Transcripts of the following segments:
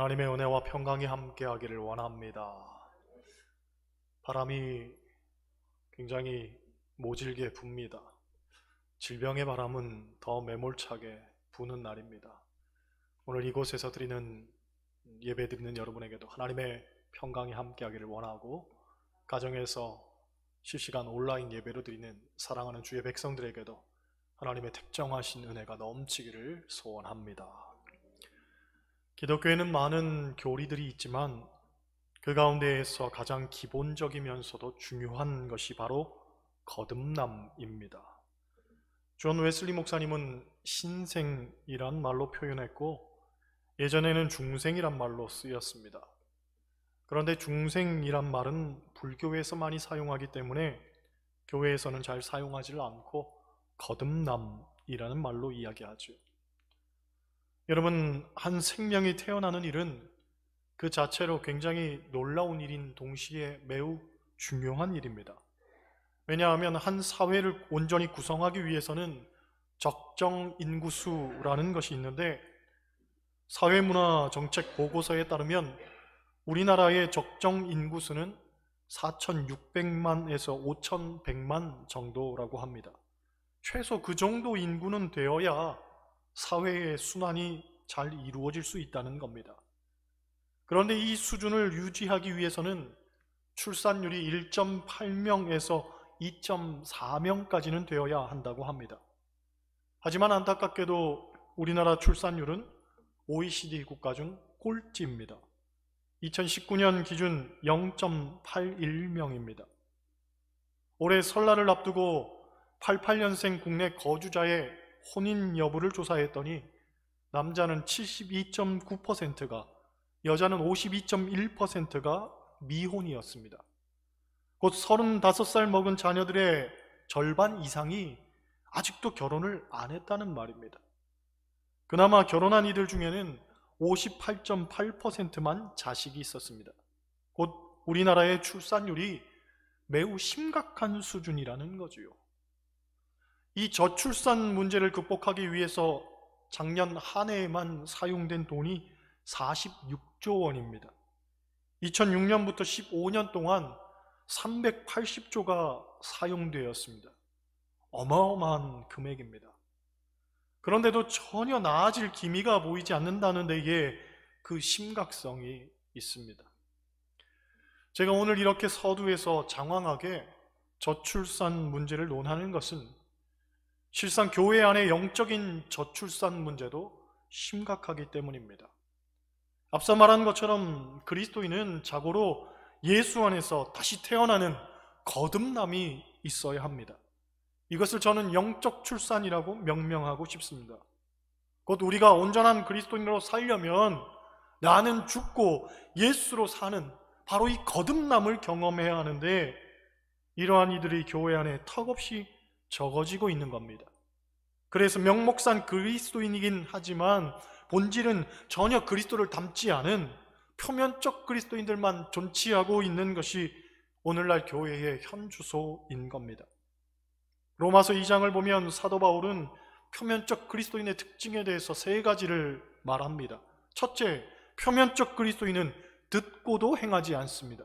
하나님의 은혜와 평강이 함께하기를 원합니다. 바람이 굉장히 모질게 붑니다. 질병의 바람은 더 매몰차게 부는 날입니다. 오늘 이곳에서 드리는 예배 드리는 여러분에게도 하나님의 평강이 함께하기를 원하고, 가정에서 실시간 온라인 예배로 드리는 사랑하는 주의 백성들에게도 하나님의 특정하신 은혜가 넘치기를 소원합니다. 기독교에는 많은 교리들이 있지만 그 가운데에서 가장 기본적이면서도 중요한 것이 바로 거듭남입니다. 존 웨슬리 목사님은 신생이란 말로 표현했고, 예전에는 중생이란 말로 쓰였습니다. 그런데 중생이란 말은 불교에서 많이 사용하기 때문에 교회에서는 잘 사용하지 않고 거듭남이라는 말로 이야기하죠. 여러분, 한 생명이 태어나는 일은 그 자체로 굉장히 놀라운 일인 동시에 매우 중요한 일입니다. 왜냐하면 한 사회를 온전히 구성하기 위해서는 적정 인구수라는 것이 있는데, 사회문화정책보고서에 따르면 우리나라의 적정 인구수는 4,600만에서 5,100만 정도라고 합니다. 최소 그 정도 인구는 되어야 사회의 순환이 잘 이루어질 수 있다는 겁니다. 그런데 이 수준을 유지하기 위해서는 출산율이 1.8명에서 2.4명까지는 되어야 한다고 합니다. 하지만 안타깝게도 우리나라 출산율은 OECD 국가 중 꼴찌입니다. 2019년 기준 0.81명입니다. 올해 설날을 앞두고 88년생 국내 거주자의 혼인 여부를 조사했더니 남자는 72.9%가, 여자는 52.1%가 미혼이었습니다. 곧 35살 먹은 자녀들의 절반 이상이 아직도 결혼을 안 했다는 말입니다. 그나마 결혼한 이들 중에는 58.8%만 자식이 있었습니다. 곧 우리나라의 출산율이 매우 심각한 수준이라는 거지요. 이 저출산 문제를 극복하기 위해서 작년 한 해에만 사용된 돈이 46조 원입니다. 2006년부터 15년 동안 380조가 사용되었습니다. 어마어마한 금액입니다. 그런데도 전혀 나아질 기미가 보이지 않는다는 데에 그 심각성이 있습니다. 제가 오늘 이렇게 서두에서 장황하게 저출산 문제를 논하는 것은 실상 교회 안의 영적인 저출산 문제도 심각하기 때문입니다. 앞서 말한 것처럼 그리스도인은 자고로 예수 안에서 다시 태어나는 거듭남이 있어야 합니다. 이것을 저는 영적 출산이라고 명명하고 싶습니다. 곧 우리가 온전한 그리스도인으로 살려면 나는 죽고 예수로 사는 바로 이 거듭남을 경험해야 하는데, 이러한 이들이 교회 안에 턱없이 적어지고 있는 겁니다. 그래서 명목상 그리스도인이긴 하지만 본질은 전혀 그리스도를 닮지 않은 표면적 그리스도인들만 존치하고 있는 것이 오늘날 교회의 현주소인 겁니다. 로마서 2장을 보면 사도 바울은 표면적 그리스도인의 특징에 대해서 3가지를 말합니다. 첫째, 표면적 그리스도인은 듣고도 행하지 않습니다.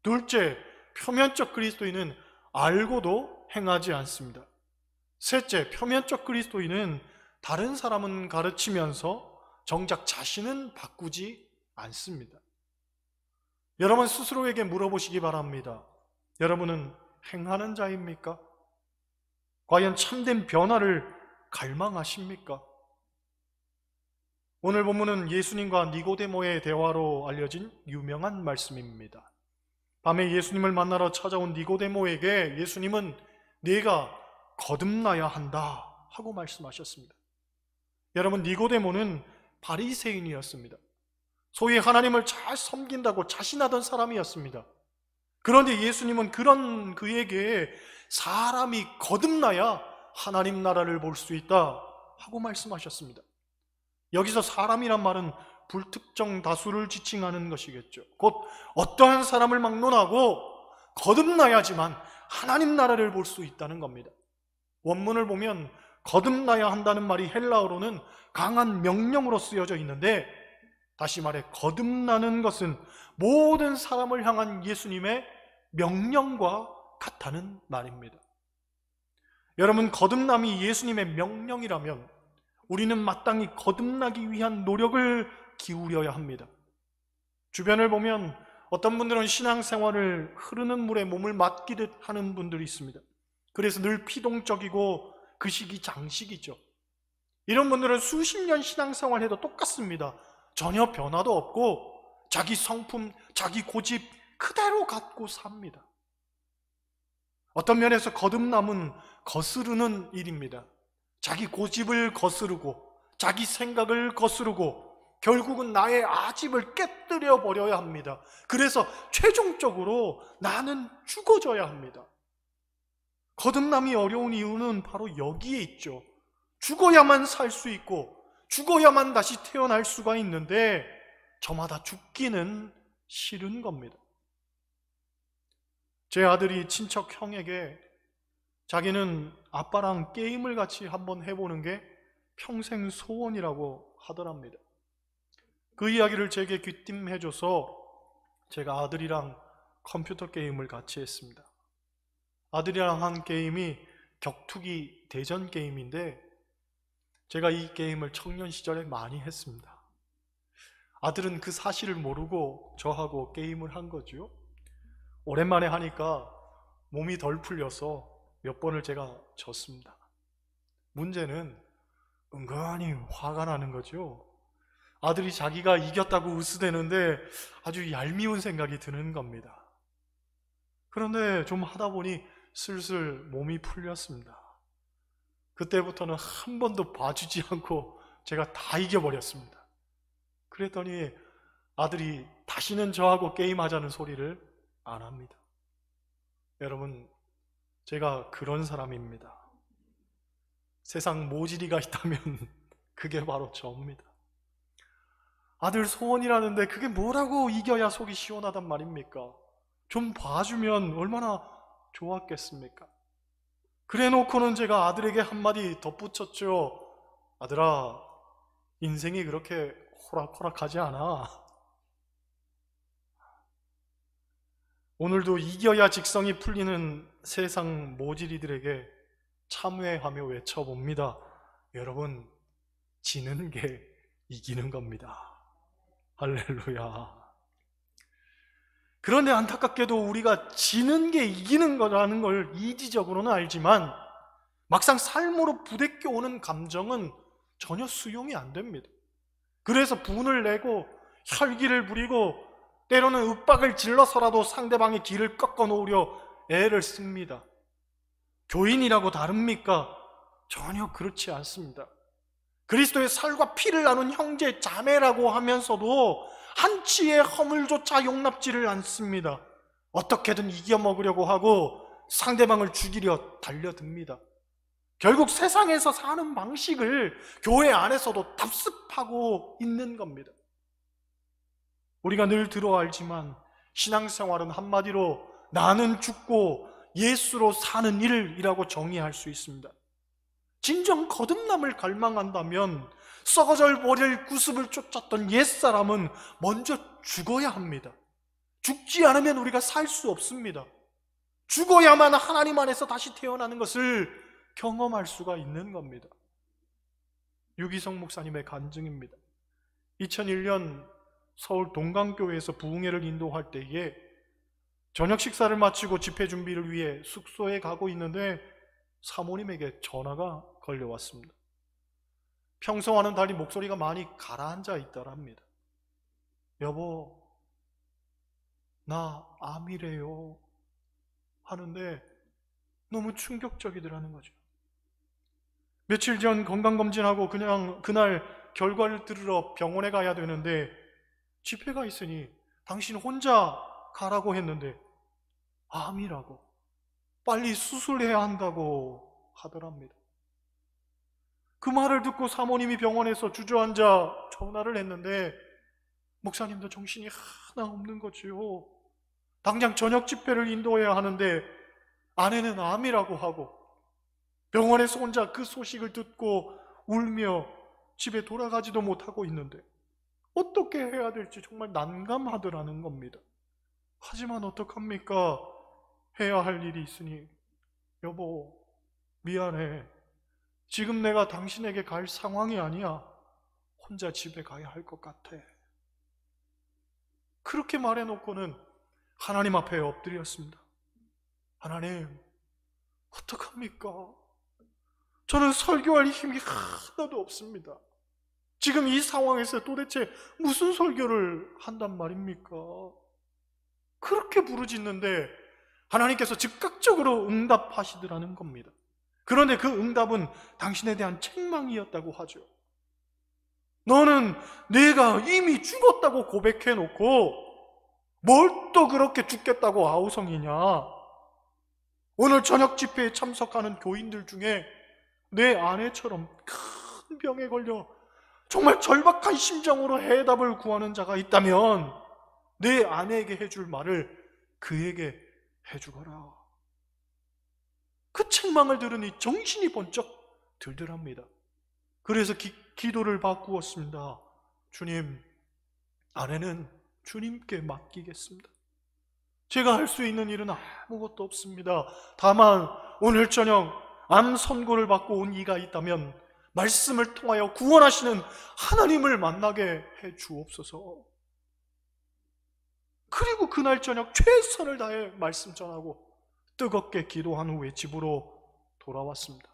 둘째, 표면적 그리스도인은 알고도 행하지 않습니다. 셋째, 표면적 그리스도인은 다른 사람은 가르치면서 정작 자신은 바꾸지 않습니다. 여러분 스스로에게 물어보시기 바랍니다. 여러분은 행하는 자입니까? 과연 참된 변화를 갈망하십니까? 오늘 본문은 예수님과 니고데모의 대화로 알려진 유명한 말씀입니다. 밤에 예수님을 만나러 찾아온 니고데모에게 예수님은 네가 거듭나야 한다 하고 말씀하셨습니다. 여러분, 니고데모는 바리새인이었습니다. 소위 하나님을 잘 섬긴다고 자신하던 사람이었습니다. 그런데 예수님은 그런 그에게 사람이 거듭나야 하나님 나라를 볼 수 있다 하고 말씀하셨습니다. 여기서 사람이란 말은 불특정 다수를 지칭하는 것이겠죠. 곧 어떠한 사람을 막론하고 거듭나야지만 하나님 나라를 볼 수 있다는 겁니다. 원문을 보면 거듭나야 한다는 말이 헬라어로는 강한 명령으로 쓰여져 있는데, 다시 말해 거듭나는 것은 모든 사람을 향한 예수님의 명령과 같다는 말입니다. 여러분, 거듭남이 예수님의 명령이라면 우리는 마땅히 거듭나기 위한 노력을 기울여야 합니다. 주변을 보면 어떤 분들은 신앙생활을 흐르는 물에 몸을 맡기듯 하는 분들이 있습니다. 그래서 늘 피동적이고 그 시기 장식이죠. 이런 분들은 수십 년 신앙생활 해도 똑같습니다. 전혀 변화도 없고 자기 성품, 자기 고집 그대로 갖고 삽니다. 어떤 면에서 거듭남은 거스르는 일입니다. 자기 고집을 거스르고 자기 생각을 거스르고 결국은 나의 아집을 깨뜨려 버려야 합니다. 그래서 최종적으로 나는 죽어져야 합니다. 거듭남이 어려운 이유는 바로 여기에 있죠. 죽어야만 살 수 있고 죽어야만 다시 태어날 수가 있는데 저마다 죽기는 싫은 겁니다. 제 아들이 친척 형에게 자기는 아빠랑 게임을 같이 한번 해보는 게 평생 소원이라고 하더랍니다. 그 이야기를 제게 귀띔해줘서 제가 아들이랑 컴퓨터 게임을 같이 했습니다. 아들이랑 한 게임이 격투기 대전 게임인데 제가 이 게임을 청년 시절에 많이 했습니다. 아들은 그 사실을 모르고 저하고 게임을 한 거죠. 오랜만에 하니까 몸이 덜 풀려서 몇 번을 제가 졌습니다. 문제는 은근히 화가 나는 거죠. 아들이 자기가 이겼다고 으스대는데 아주 얄미운 생각이 드는 겁니다. 그런데 좀 하다 보니 슬슬 몸이 풀렸습니다. 그때부터는 한 번도 봐주지 않고 제가 다 이겨버렸습니다. 그랬더니 아들이 다시는 저하고 게임하자는 소리를 안 합니다. 여러분, 제가 그런 사람입니다. 세상 모질이가 있다면 그게 바로 저입니다. 아들 소원이라는데 그게 뭐라고 이겨야 속이 시원하단 말입니까? 좀 봐주면 얼마나 좋았겠습니까? 그래 놓고는 제가 아들에게 한마디 덧붙였죠. 아들아, 인생이 그렇게 호락호락하지 않아. 오늘도 이겨야 직성이 풀리는 세상 모질이들에게 참회하며 외쳐봅니다. 여러분, 지는 게 이기는 겁니다. 할렐루야. 그런데 안타깝게도 우리가 지는 게 이기는 거라는 걸 이지적으로는 알지만 막상 삶으로 부대껴 오는 감정은 전혀 수용이 안 됩니다. 그래서 분을 내고 혈기를 부리고 때로는 윽박을 질러서라도 상대방의 길을 꺾어 놓으려 애를 씁니다. 교인이라고 다릅니까? 전혀 그렇지 않습니다. 그리스도의 살과 피를 나눈 형제 자매라고 하면서도 한치의 허물조차 용납지를 않습니다. 어떻게든 이겨먹으려고 하고 상대방을 죽이려 달려듭니다. 결국 세상에서 사는 방식을 교회 안에서도 답습하고 있는 겁니다. 우리가 늘 들어 알지만 신앙생활은 한마디로 나는 죽고 예수로 사는 일이라고 정의할 수 있습니다. 진정 거듭남을 갈망한다면 썩어져 버릴 구습을 쫓았던 옛사람은 먼저 죽어야 합니다. 죽지 않으면 우리가 살 수 없습니다. 죽어야만 하나님 안에서 다시 태어나는 것을 경험할 수가 있는 겁니다. 유기성 목사님의 간증입니다. 2001년 서울 동강교회에서 부흥회를 인도할 때에 저녁 식사를 마치고 집회 준비를 위해 숙소에 가고 있는데 사모님에게 전화가 걸려왔습니다. 평소와는 달리 목소리가 많이 가라앉아 있더랍니다. 여보, 나 암이래요 하는데 너무 충격적이더라는 거죠. 며칠 전 건강검진하고 그냥 그날 결과를 들으러 병원에 가야 되는데 집회가 있으니 당신 혼자 가라고 했는데 암이라고 빨리 수술해야 한다고 하더랍니다. 그 말을 듣고 사모님이 병원에서 주저앉아 전화를 했는데 목사님도 정신이 하나 없는 거지요. 당장 저녁 집회를 인도해야 하는데 아내는 암이라고 하고 병원에서 혼자 그 소식을 듣고 울며 집에 돌아가지도 못하고 있는데 어떻게 해야 될지 정말 난감하더라는 겁니다. 하지만 어떡합니까? 해야 할 일이 있으니, 여보, 미안해. 지금 내가 당신에게 갈 상황이 아니야. 혼자 집에 가야 할 것 같아. 그렇게 말해놓고는 하나님 앞에 엎드렸습니다. 하나님, 어떡합니까? 저는 설교할 힘이 하나도 없습니다. 지금 이 상황에서 도대체 무슨 설교를 한단 말입니까? 그렇게 부르짖는데 하나님께서 즉각적으로 응답하시더라는 겁니다. 그런데 그 응답은 당신에 대한 책망이었다고 하죠. 너는 내가 이미 죽었다고 고백해놓고 뭘 또 그렇게 죽겠다고 아우성이냐? 오늘 저녁 집회에 참석하는 교인들 중에 내 아내처럼 큰 병에 걸려 정말 절박한 심정으로 해답을 구하는 자가 있다면 내 아내에게 해줄 말을 그에게 해주거라. 그 책망을 들으니 정신이 번쩍 들더랍니다. 그래서 기도를 바꾸었습니다. 주님, 아내는 주님께 맡기겠습니다. 제가 할 수 있는 일은 아무것도 없습니다. 다만 오늘 저녁 암 선고를 받고 온 이가 있다면 말씀을 통하여 구원하시는 하나님을 만나게 해 주옵소서. 그리고 그날 저녁 최선을 다해 말씀 전하고 뜨겁게 기도한 후에 집으로 돌아왔습니다.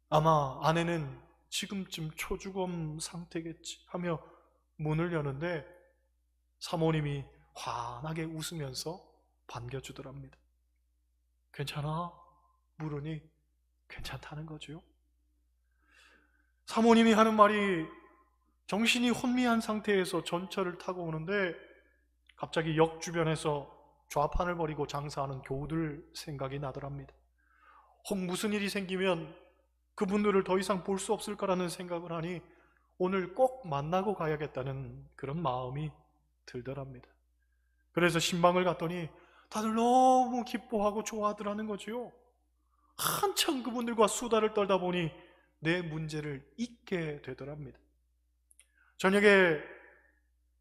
아마 아내는 지금쯤 초주검 상태겠지 하며 문을 여는데 사모님이 환하게 웃으면서 반겨주더랍니다. 괜찮아? 물으니 괜찮다는 거죠. 사모님이 하는 말이 정신이 혼미한 상태에서 전철을 타고 오는데 갑자기 역 주변에서 좌판을 벌이고 장사하는 교우들 생각이 나더랍니다. 혹 무슨 일이 생기면 그분들을 더 이상 볼 수 없을 거라는 생각을 하니 오늘 꼭 만나고 가야겠다는 그런 마음이 들더랍니다. 그래서 신방을 갔더니 다들 너무 기뻐하고 좋아하더라는 거지요. 한참 그분들과 수다를 떨다 보니 내 문제를 잊게 되더랍니다. 저녁에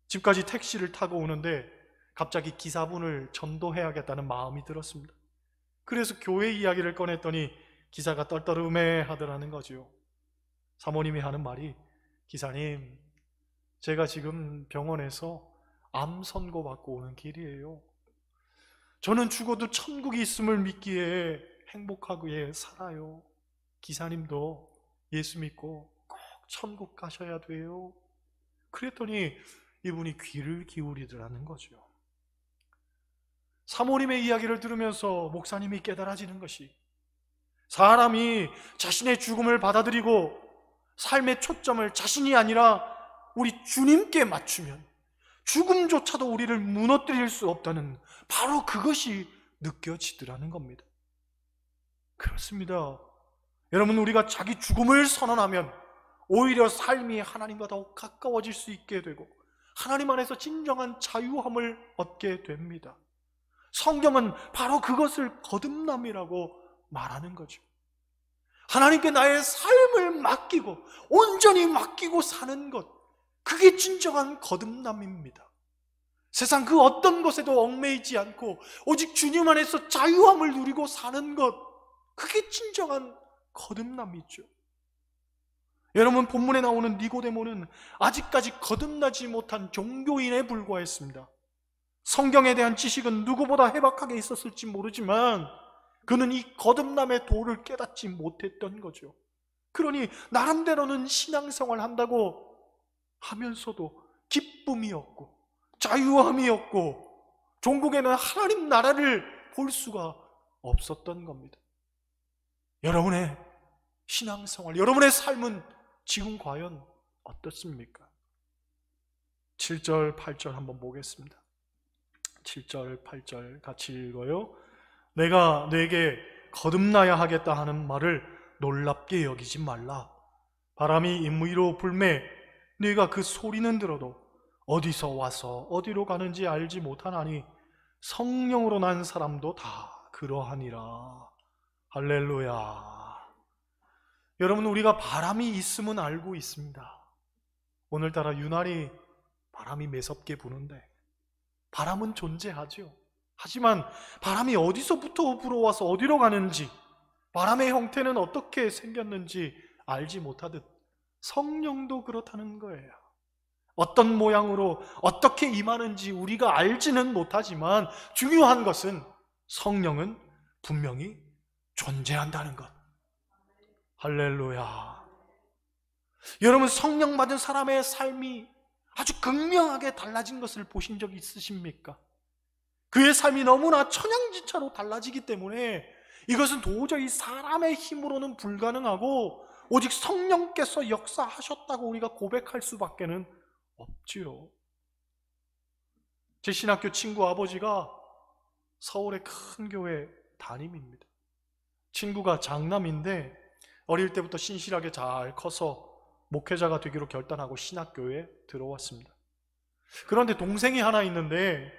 집까지 택시를 타고 오는데 갑자기 기사분을 전도해야겠다는 마음이 들었습니다. 그래서 교회 이야기를 꺼냈더니 기사가 떨떠름해 하더라는 거죠. 사모님이 하는 말이, 기사님, 제가 지금 병원에서 암 선고 받고 오는 길이에요. 저는 죽어도 천국이 있음을 믿기에 행복하게 살아요. 기사님도 예수 믿고 꼭 천국 가셔야 돼요. 그랬더니 이분이 귀를 기울이더라는 거죠. 사모님의 이야기를 들으면서 목사님이 깨달아지는 것이, 사람이 자신의 죽음을 받아들이고 삶의 초점을 자신이 아니라 우리 주님께 맞추면 죽음조차도 우리를 무너뜨릴 수 없다는 바로 그것이 느껴지더라는 겁니다. 그렇습니다. 여러분, 우리가 자기 죽음을 선언하면 오히려 삶이 하나님과 더욱 가까워질 수 있게 되고 하나님 안에서 진정한 자유함을 얻게 됩니다. 성경은 바로 그것을 거듭남이라고 말하는 거죠. 하나님께 나의 삶을 맡기고 온전히 맡기고 사는 것, 그게 진정한 거듭남입니다. 세상 그 어떤 것에도 얽매이지 않고 오직 주님 안에서 자유함을 누리고 사는 것, 그게 진정한 거듭남이죠. 여러분, 본문에 나오는 니고데모는 아직까지 거듭나지 못한 종교인에 불과했습니다. 성경에 대한 지식은 누구보다 해박하게 있었을지 모르지만 그는 이 거듭남의 도를 깨닫지 못했던 거죠. 그러니 나름대로는 신앙생활 한다고 하면서도 기쁨이 없고 자유함이 없고 종국에는 하나님 나라를 볼 수가 없었던 겁니다. 여러분의 신앙생활, 여러분의 삶은 지금 과연 어떻습니까? 7절, 8절 한번 보겠습니다. 7절, 8절 같이 읽어요. 내가 네게 거듭나야 하겠다 하는 말을 놀랍게 여기지 말라. 바람이 임의로 불매 네가 그 소리는 들어도 어디서 와서 어디로 가는지 알지 못하나니 성령으로 난 사람도 다 그러하니라. 할렐루야. 여러분, 우리가 바람이 있음은 알고 있습니다. 오늘따라 유난히 바람이 매섭게 부는데, 바람은 존재하죠. 하지만 바람이 어디서부터 불어와서 어디로 가는지, 바람의 형태는 어떻게 생겼는지 알지 못하듯 성령도 그렇다는 거예요. 어떤 모양으로 어떻게 임하는지 우리가 알지는 못하지만 중요한 것은 성령은 분명히 존재한다는 것. 할렐루야. 여러분, 성령 받은 사람의 삶이 아주 극명하게 달라진 것을 보신 적 있으십니까? 그의 삶이 너무나 천양지차로 달라지기 때문에 이것은 도저히 사람의 힘으로는 불가능하고 오직 성령께서 역사하셨다고 우리가 고백할 수밖에는 없지요. 제 신학교 친구 아버지가 서울의 큰 교회 담임입니다. 친구가 장남인데 어릴 때부터 신실하게 잘 커서 목회자가 되기로 결단하고 신학교에 들어왔습니다. 그런데 동생이 하나 있는데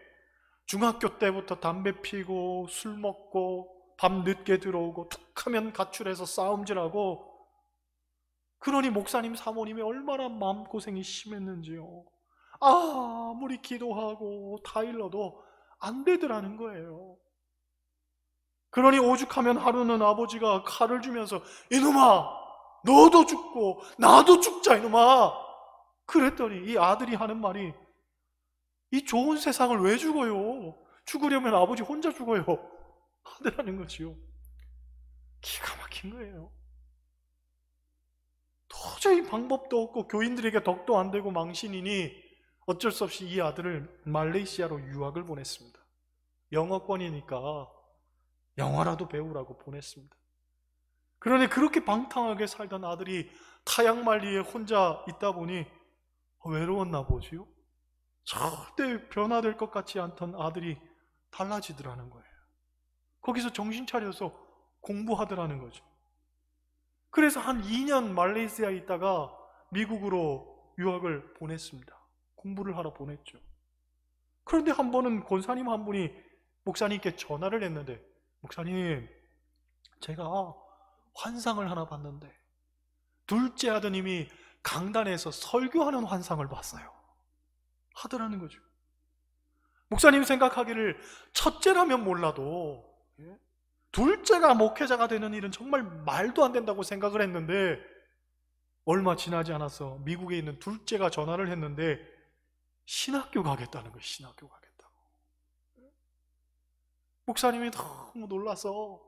중학교 때부터 담배 피고 술 먹고 밤 늦게 들어오고 툭하면 가출해서 싸움질하고, 그러니 목사님 사모님이 얼마나 마음고생이 심했는지요. 아무리 기도하고 타일러도 안 되더라는 거예요. 그러니 오죽하면 하루는 아버지가 칼을 주면서 이놈아 너도 죽고 나도 죽자 이놈아. 그랬더니 이 아들이 하는 말이, 이 좋은 세상을 왜 죽어요? 죽으려면 아버지 혼자 죽어요 하더라는 거지요. 기가 막힌 거예요. 도저히 방법도 없고 교인들에게 덕도 안 되고 망신이니 어쩔 수 없이 이 아들을 말레이시아로 유학을 보냈습니다. 영어권이니까 영어라도 배우라고 보냈습니다. 그러니 그렇게 방탕하게 살던 아들이 타양말리에 혼자 있다 보니 외로웠나 보지요. 절대 변화될 것 같지 않던 아들이 달라지더라는 거예요. 거기서 정신 차려서 공부하더라는 거죠. 그래서 한 2년 말레이시아에 있다가 미국으로 유학을 보냈습니다. 공부를 하러 보냈죠. 그런데 한 번은 권사님 한 분이 목사님께 전화를 했는데, 목사님, 제가 환상을 하나 봤는데 둘째 아드님이 강단에서 설교하는 환상을 봤어요 하더라는 거죠. 목사님 생각하기를 첫째라면 몰라도 둘째가 목회자가 되는 일은 정말 말도 안 된다고 생각을 했는데, 얼마 지나지 않아서 미국에 있는 둘째가 전화를 했는데 신학교 가겠다는 거예요. 신학교 가겠다고. 목사님이 너무 놀라서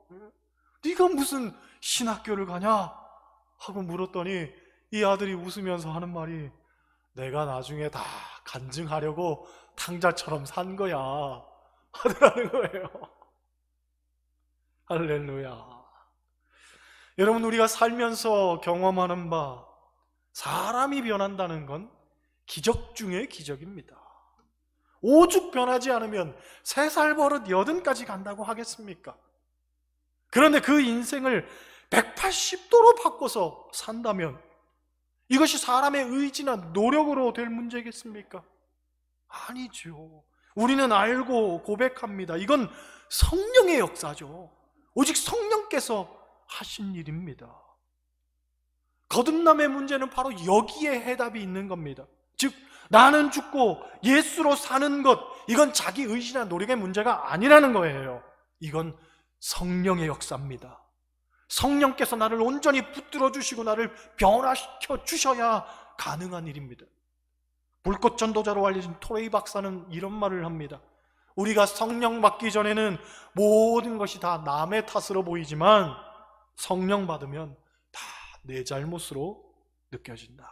네가 무슨 신학교를 가냐 하고 물었더니 이 아들이 웃으면서 하는 말이, 내가 나중에 다 간증하려고 탕자처럼 산 거야 하더라는 거예요. 할렐루야. 여러분, 우리가 살면서 경험하는 바, 사람이 변한다는 건 기적 중의 기적입니다. 오죽 변하지 않으면 3살 버릇 80까지 간다고 하겠습니까? 그런데 그 인생을 180도로 바꿔서 산다면 이것이 사람의 의지나 노력으로 될 문제겠습니까? 아니죠. 우리는 알고 고백합니다. 이건 성령의 역사죠. 오직 성령께서 하신 일입니다. 거듭남의 문제는 바로 여기에 해답이 있는 겁니다. 즉, 나는 죽고 예수로 사는 것, 이건 자기 의지나 노력의 문제가 아니라는 거예요. 이건 성령의 역사입니다. 성령께서 나를 온전히 붙들어 주시고 나를 변화시켜 주셔야 가능한 일입니다. 불꽃 전도자로 알려진 토레이 박사는 이런 말을 합니다. 우리가 성령 받기 전에는 모든 것이 다 남의 탓으로 보이지만 성령 받으면 다 내 잘못으로 느껴진다.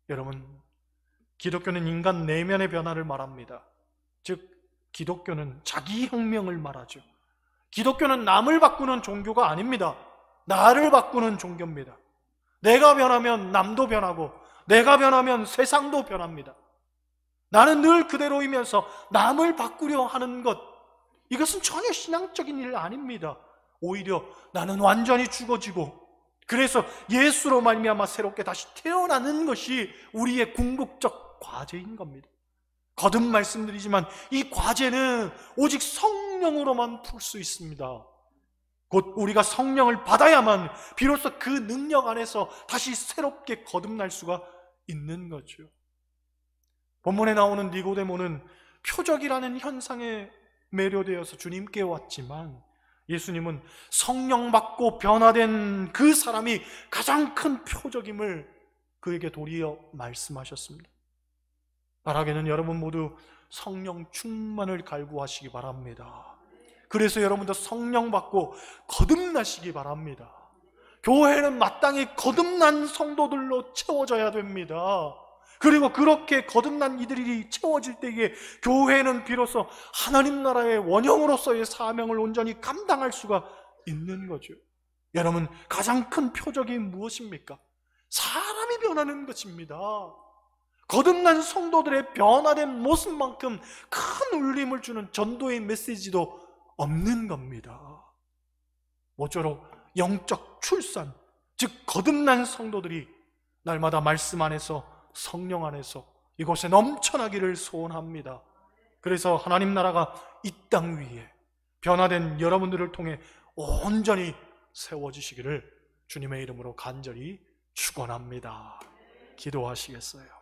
여러분, 기독교는 인간 내면의 변화를 말합니다. 즉, 기독교는 자기 혁명을 말하죠. 기독교는 남을 바꾸는 종교가 아닙니다. 나를 바꾸는 종교입니다. 내가 변하면 남도 변하고 내가 변하면 세상도 변합니다. 나는 늘 그대로이면서 남을 바꾸려 하는 것, 이것은 전혀 신앙적인 일 아닙니다. 오히려 나는 완전히 죽어지고 그래서 예수로 말미암아 새롭게 다시 태어나는 것이 우리의 궁극적 과제인 겁니다. 거듭 말씀드리지만 이 과제는 오직 성령으로만 풀 수 있습니다. 곧 우리가 성령을 받아야만 비로소 그 능력 안에서 다시 새롭게 거듭날 수가 있는 거죠. 본문에 나오는 니고데모는 표적이라는 현상에 매료되어서 주님께 왔지만 예수님은 성령 받고 변화된 그 사람이 가장 큰 표적임을 그에게 도리어 말씀하셨습니다. 바라기는 여러분 모두 성령 충만을 갈구하시기 바랍니다. 그래서 여러분도 성령 받고 거듭나시기 바랍니다. 교회는 마땅히 거듭난 성도들로 채워져야 됩니다. 그리고 그렇게 거듭난 이들이 채워질 때에 교회는 비로소 하나님 나라의 원형으로서의 사명을 온전히 감당할 수가 있는 거죠. 여러분, 가장 큰 표적이 무엇입니까? 사람이 변하는 것입니다. 거듭난 성도들의 변화된 모습만큼 큰 울림을 주는 전도의 메시지도 없는 겁니다. 모쪼록 영적 출산, 즉 거듭난 성도들이 날마다 말씀 안에서 성령 안에서 이곳에 넘쳐나기를 소원합니다. 그래서 하나님 나라가 이 땅 위에 변화된 여러분들을 통해 온전히 세워지시기를 주님의 이름으로 간절히 축원합니다. 기도하시겠어요?